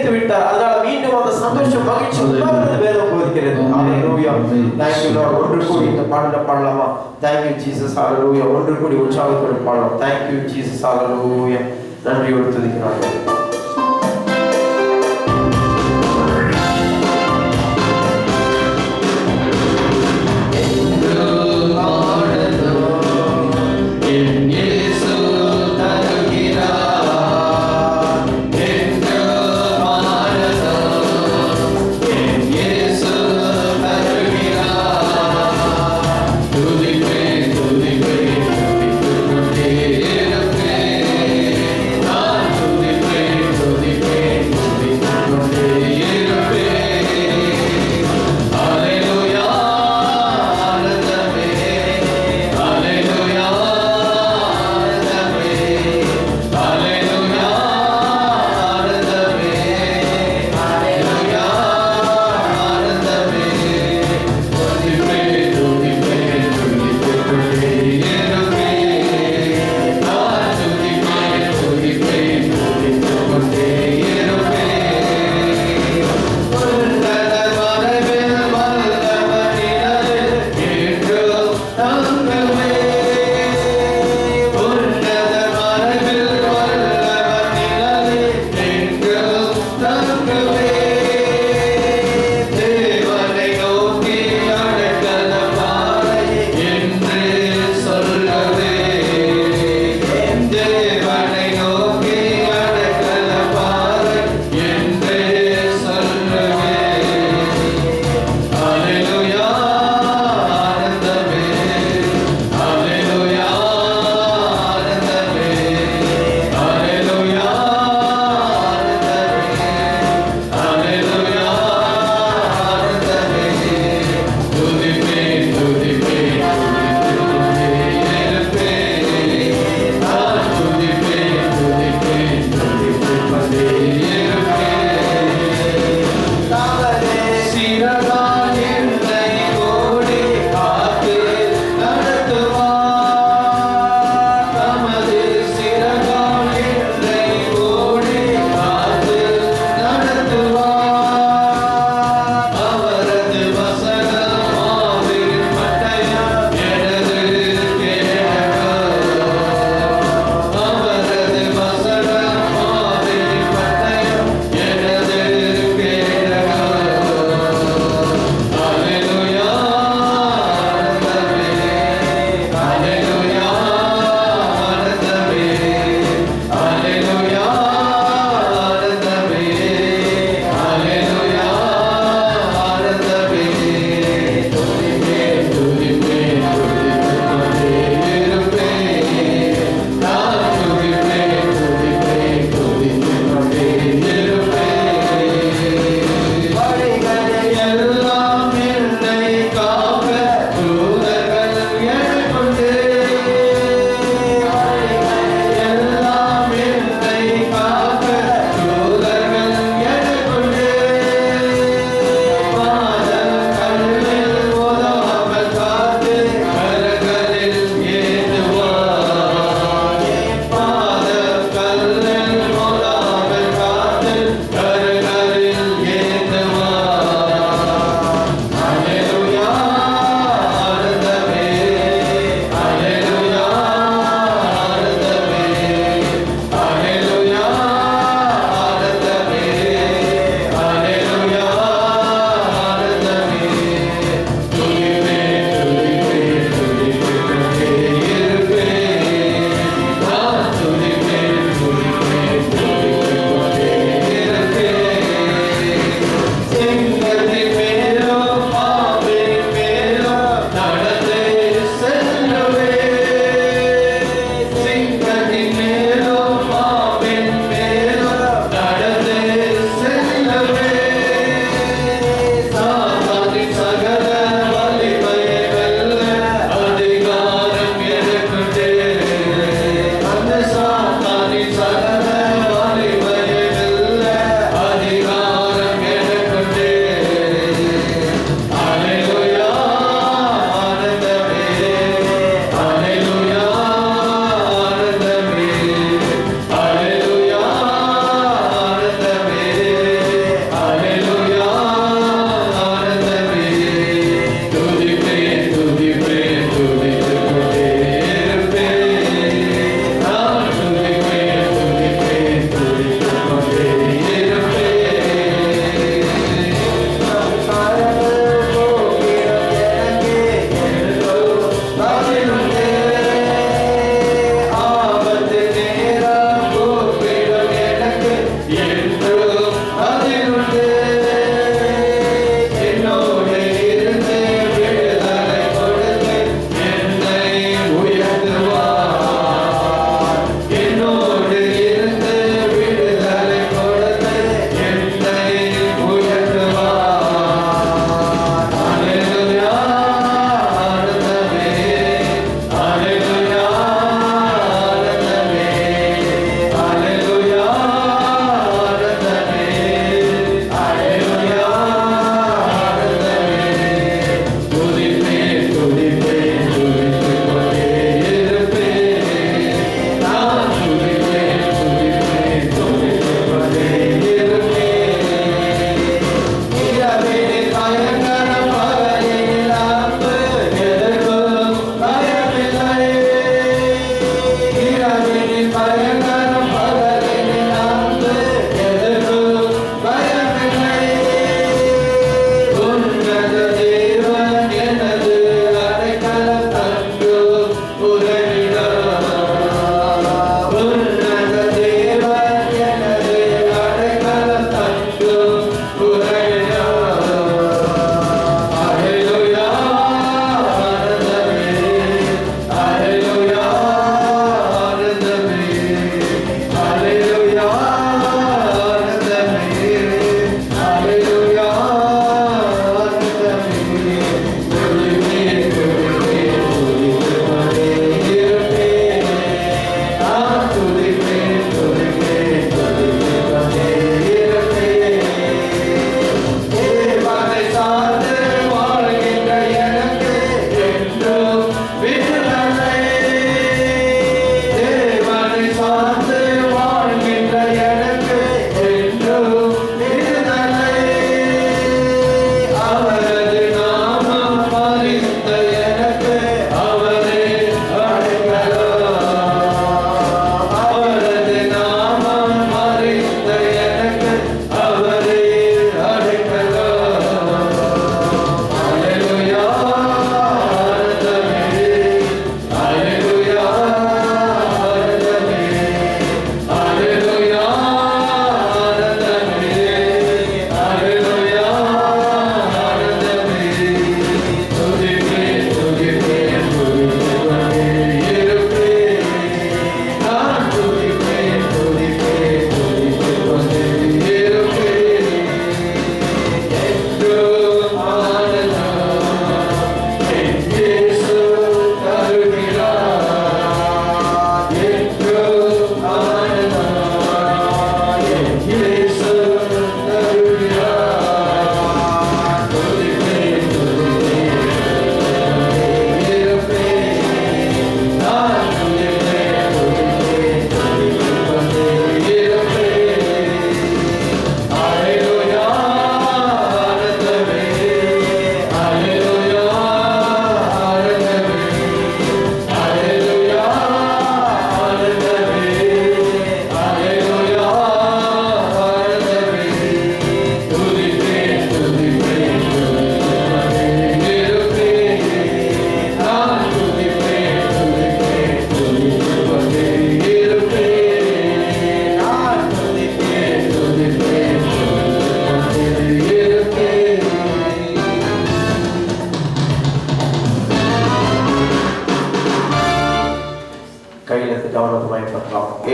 எடுத்து விட்டார். அதனால மீண்டும் அந்த சந்தோஷம் மகிழ்ச்சி உண்டாகிறது வேதம் போதிக்கிறது. ஹalleluya. Thank you Lord. ஒன்று கூடி இந்த பாடலை பாடலாமா? Thank you Jesus. Hallelujah. ஒன்று கூடி உற்சாகத்தோடு பாடலாம். Thank you Jesus. Hallelujah. நன்றியோடு துதிக்கிறோம். Tudo bem.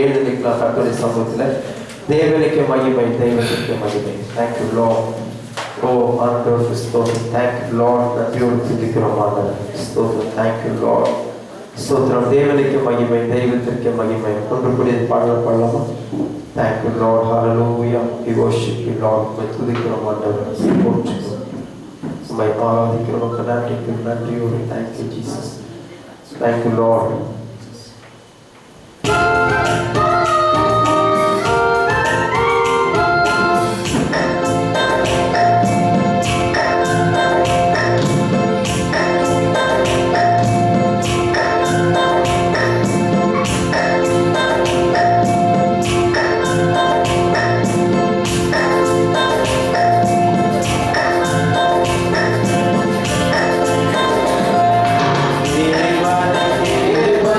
எழுந்திருக்கலாம் கர்த்தருடைய சமூகத்தில். தேவனுக்கு மகிமை, தெய்வத்திற்கு மகிமை. Thank you Lord. ஓ ஆண்டவருக்கு ஸ்தோத்திரம். Thank you Lord. நன்றியோடு துதிக்கிறோம் ஆண்டவரே. ஸ்தோத்திரம். Thank you Lord. ஸ்தோத்திரம். தேவனுக்கு மகிமை, தெய்வத்திற்கு மகிமை. ஒன்று கூடிய பாடலாமா? Thank you Lord. Hallelujah. we worship you lord. உம்மை துதிக்கிறோம் ஆண்டவரே. போற்றுகிறோம். உம்மை ஆராதிக்கிறோம். நன்றியோடு. Thank you Jesus. Thank you Lord. தேவனுக்கு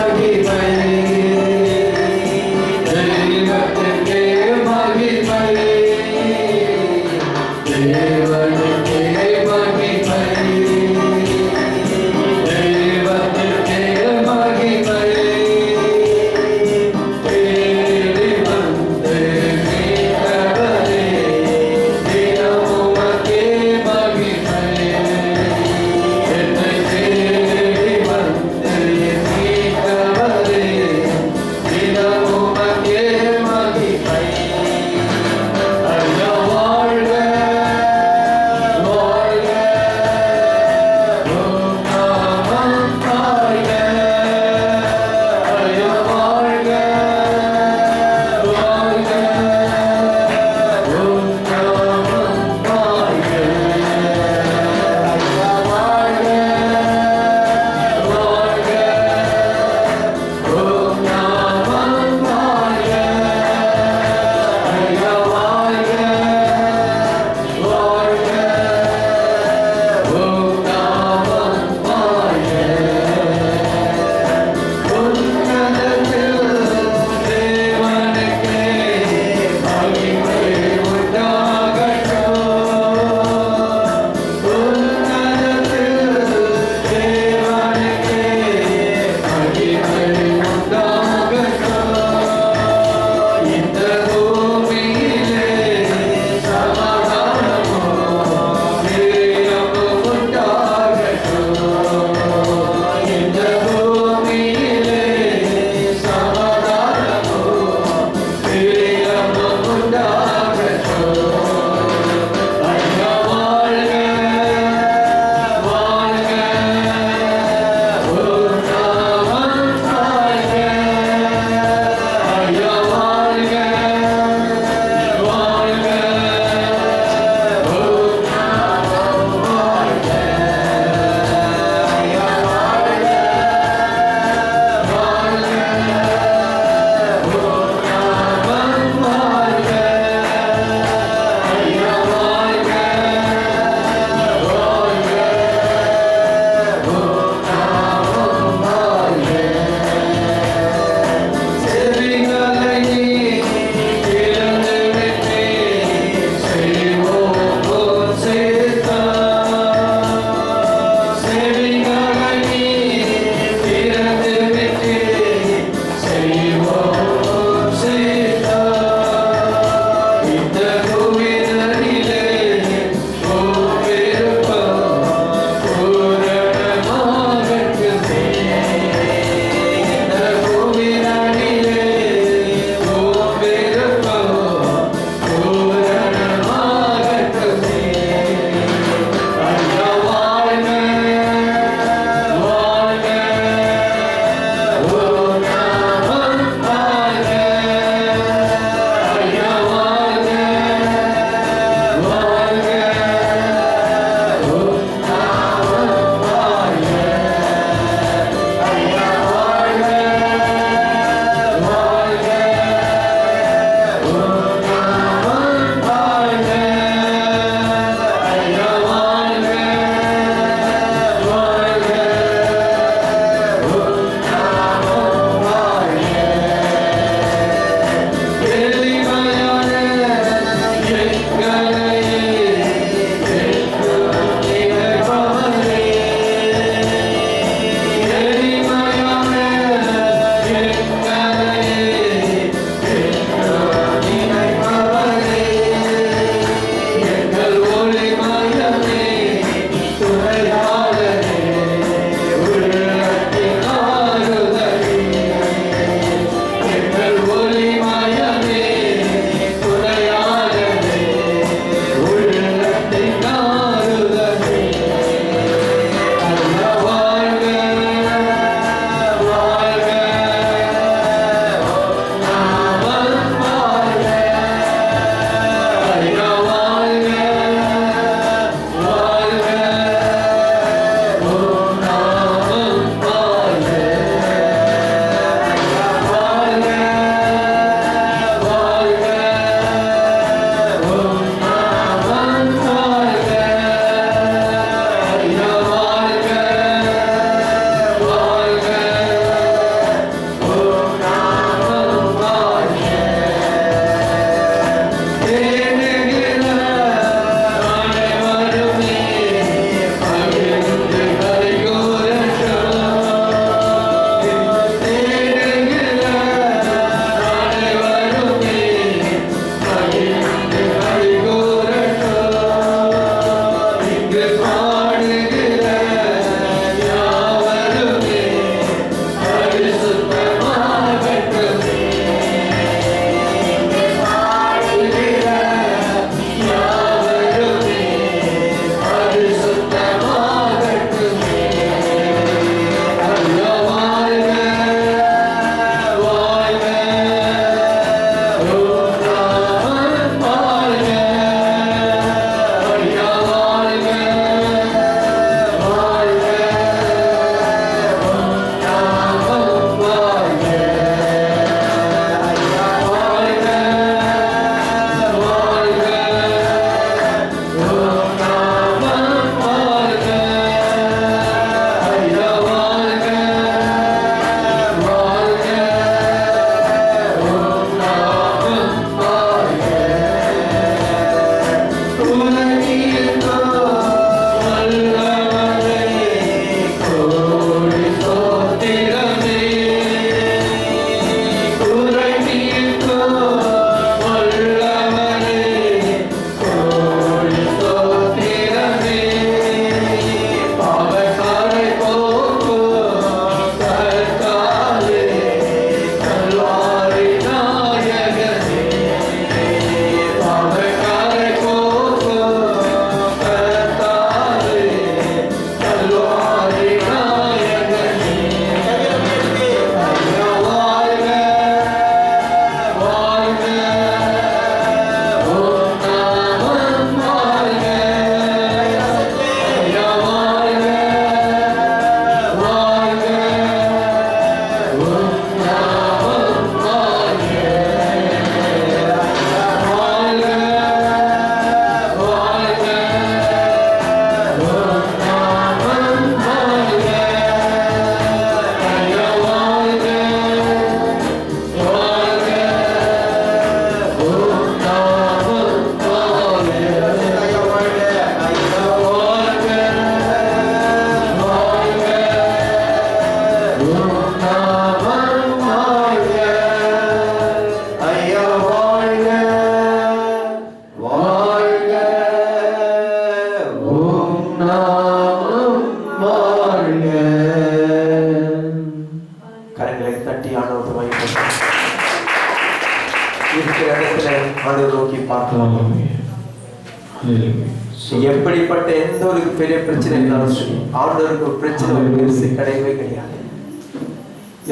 எப்படிப்பட்ட எந்த ஒரு பெரிய பிரச்சனை இருந்தாலும் சரி, ஆண்டவருக்கு பிரச்சனை ஒரு பெருசு கிடையவே கிடையாது.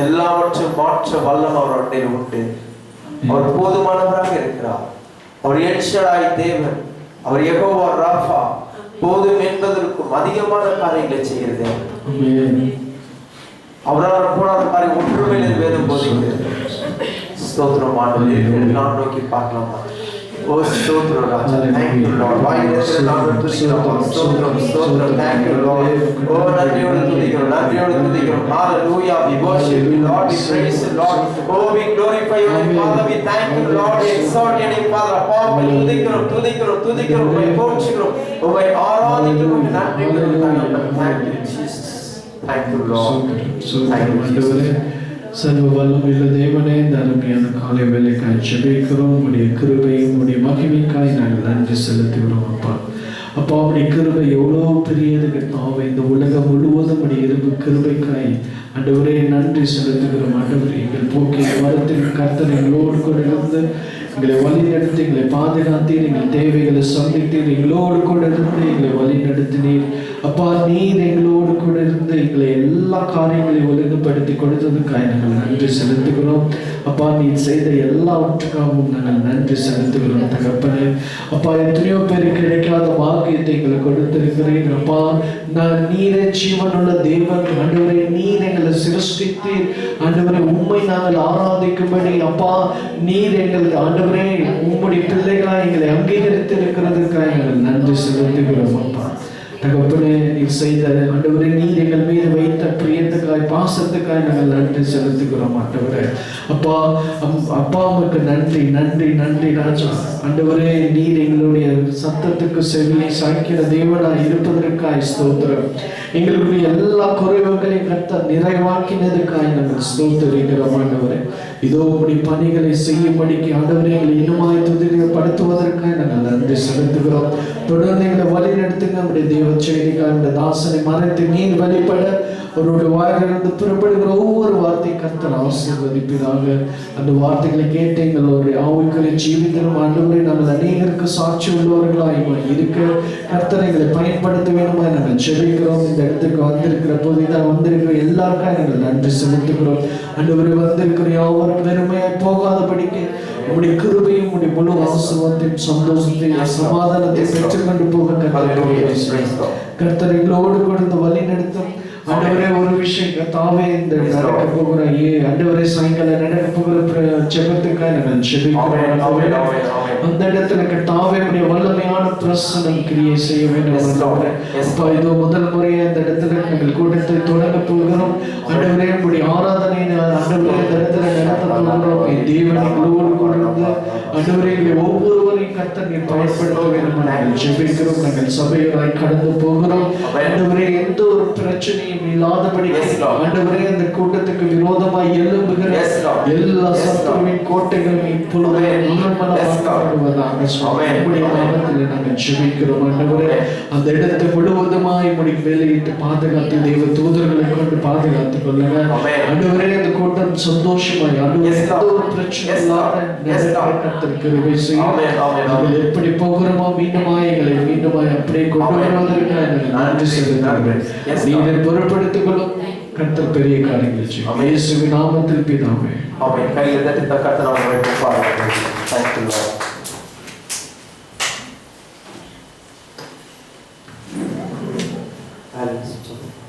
எல்லாவற்றையும் மாற்ற வல்லம் அவர் அண்டையில் உண்டு. அவர் போதுமானவராக இருக்கிறார். அவர் எல்ஷடாய் தேவன், அவர் யெகோவா ராஃபா, போதும் என்பதற்கும் அதிகமான காரியங்களை செய்கிறது. அவரால் கூடாத காரியம் ஒன்றுமே வேதம் போதிக்கிறது. ஸ்தோத்திரம் ஆண்டவரே, நான் நோக்கி பார்க்கலாமா? ஓ ஸ்தோத்திரம் ராஜா, thank you Lord. வாயிலே நாம துதிக்கிறோம். ஸ்தோத்திரம் ஸ்தோத்திரம், thank you Lord. ஓ நன்றியோடு துதிக்கிறோம், நன்றியோடு துதிக்கிறோம். Hallelujah, we worship you Lord, we praise you Lord. Oh, we glorify your name Father, we thank you Lord, we exalt your name Father. அப்பா துதிக்கிறோம் துதிக்கிறோம் துதிக்கிறோம், உம்மை போற்றுகிறோம், உம்மை ஆராதிக்கிறோம். நன்றியோடு thank you Jesus, thank you Lord, thank you Jesus. சர்வ வல்லமையுள்ள தேவனே, இந்த அருமையான காலை வேலைக்காய் ஜெபிக்கிறோம். உடைய கிருபையும் உடைய மகிமைக்காய் நாங்கள் நன்றி செலுத்துகிறோம். அப்பா அப்பா உடைய கிருபை எவ்வளோ பெரியது கர்த்தாவே. இந்த உலகம் முழுவதும் உடைய இரும்பு கிருபைக்காய் ஆண்டவரே நன்றி செலுத்துகிறோம். ஆண்டவரே, எங்கள் போக்கிய வரத்தின் கர்த்தர் எங்களோடு கூட இருந்து எங்களை வழி நடத்தி எங்களை பாதுகாத்தீர். எங்கள் தேவைகளை சந்தித்தீர். எங்களோடு கூட இருந்து எங்களை வழி நடத்தினீர். அப்பா நீர் எங்களோடு கூட இருந்து எங்களை எல்லா காரியங்களையும் ஒழுங்குபடுத்தி கொடுத்ததுக்காக நாங்கள் நன்றி செலுத்துகிறோம். அப்பா நீர் செய்த எல்லாவற்றுக்காகவும் நாங்கள் நன்றி செலுத்துகிறோம் தகப்பனே. அப்பா எத்தனையோ பேருக்கு கிடைக்காத வாக்கியத்தை எங்களை கொடுத்திருக்கிறேன். அப்பா நீரே ஜீவனுள்ள தேவன். ஆண்டவரே, நீர் எங்களை சிருஷ்டித்தீர். ஆண்டவரே, உம்மை நாங்கள் ஆராதிக்கும்படி அப்பா நீர் எங்களுக்கு ஆண்டவரே உம்முடைய பிள்ளைகளாக எங்களை அங்கீகரித்து இருக்கிறதுக்காக நாங்கள் நன்றி செலுத்துகிறோம். அப்பா தகப்பனே, நீர் செய்த ஆண்டவரே நீர் எங்கள் மீது வைத்த பிரியத்துக்காய் பாசத்துக்காய் நாங்கள் நன்றி செலுத்துகிறோம். ஆண்டவரே அப்பா அப்பா உமக்கு நன்றி நன்றி நன்றி ராஜா. ஆண்டவரே, நீர் எங்களுடைய சத்தத்துக்கு செவியை சாய்க்கிற தேவனாய் இருப்பதற்காய் ஸ்தோத்திரம். எங்களுடைய எல்லா குறைவுகளையும் கர்த்தர் நிறைவாக்கினதுக்காய் நாங்கள் ஸ்தோத்திரிக்கிறோம். ஆண்டவரே, இதோ உம்முடைய பணிகளை செய்யும்படிக்கு ஆண்டவரே எங்களை இன்னுமாய் துதிப்படுத்துவதற்காய் நாங்கள் நன்றி செலுத்துகிறோம். தொடர்ந்து எங்களை வழி நடத்துங்க. நம்முடைய தேவ செய்திக்காக இந்த தாசனை மறைத்து நீர் வழிபட அவருடைய வாயிலிருந்து புறப்படுகிற ஒவ்வொரு வார்த்தை கர்த்தர் ஆசீர்வதிப்பதாக. அந்த வார்த்தைகளை கேட்டு எங்களுடைய ஆவிக்குரிய ஜீவிதம் ஆண்டவரே நாங்கள் அநேகருக்கு சாட்சி உள்ளவர்களாய் இருக்க கர்த்தர் எங்களை பயன்படுத்த வேண்டுமா நாங்கள் ஜெபிக்கிறோம். இந்த இடத்துக்கு வந்திருக்கிற புதிதாக வந்திருக்கிற எல்லாருக்காக நாங்கள் நன்றி செலுத்துகிறோம். ஆண்டவரே, வந்திருக்கிற யாவரும் வெறுமையாய் போகாதபடிக்கு உம்முடைய கிருபையும் உம்முடைய முழு ஆசீர்வாதத்தையும் சந்தோஷத்தையும் சமாதானத்தை பெற்றுக்கொண்டு போக கர்த்தர் எங்களோடு கொடுத்து வழி நடத்தும். ஆண்டவரே, ஒரு விஷயம் தாவே இந்த நடக்க போகிற ஆண்டவரே சாயங்காலம் நடக்க போகிற ஜெபத்துக்காக நாங்கள் ஜெபிக்கிறோம். அந்த இடத்துல தாவே உடைய வல்லமையான பிரசன்னம் கிரியை செய்ய வேண்டும். அப்பா இதோ முதல் முறையா இந்த இடத்துல நாங்கள் கூட்டத்தை தொடங்க போகிறோம். ஆண்டவரே, உடைய ஆராதனை ஆண்டவரே இந்த இடத்துல நடத்த போகிறோம். தேவன் எங்களோடு கொண்டு ஆண்டவரே ஒவ்வொருவரையும் கர்த்தர் நீர் பயன்படுத்த வேண்டும் நாங்கள் ஜெபிக்கிறோம். நாங்கள் சபைகளாய் கடந்து போகிறோம். ஆண்டவரே, எந்த ஒரு பிரச்சனையும் இல்லாதபடி ஆண்டவரே அந்த கூட்டத்துக்கு விரோதமாய் எழும்புகிற எல்லா சத்துருவின் கோட்டைகளும் இப்பொழுது நாங்கள் ஜெபிக்கிறோம். ஆண்டவரே, அந்த இடத்தை முழுவதுமாய் உம்முடைய வேலையிட்டு பாதுகாத்து தெய்வ தூதர்களை கொண்டு பாதுகாத்துக் கொள்ளுங்க. ஆண்டவரே, அந்த கூட்டம் சந்தோஷமாய் எந்த ஒரு பிரச்சனை இல்லாத கிருபை செய்யும். எப்படி போகிறோமோ மீண்டுமாய் எங்களை மீண்டுமாய் அப்படியே கொண்டு வருவதற்காக நன்றி செலுத்துகிறேன். நீரை பொருட்படுத்திக் கொள்ளும். கர்த்தர் பெரிய காரியங்கள் செய்யும். இயேசுவின் நாமத்தில் பிதாவே ஆமென். கையில் தட்டி கர்த்தர் அவரை பாடுங்கள். Thank you Lord. Hallelujah.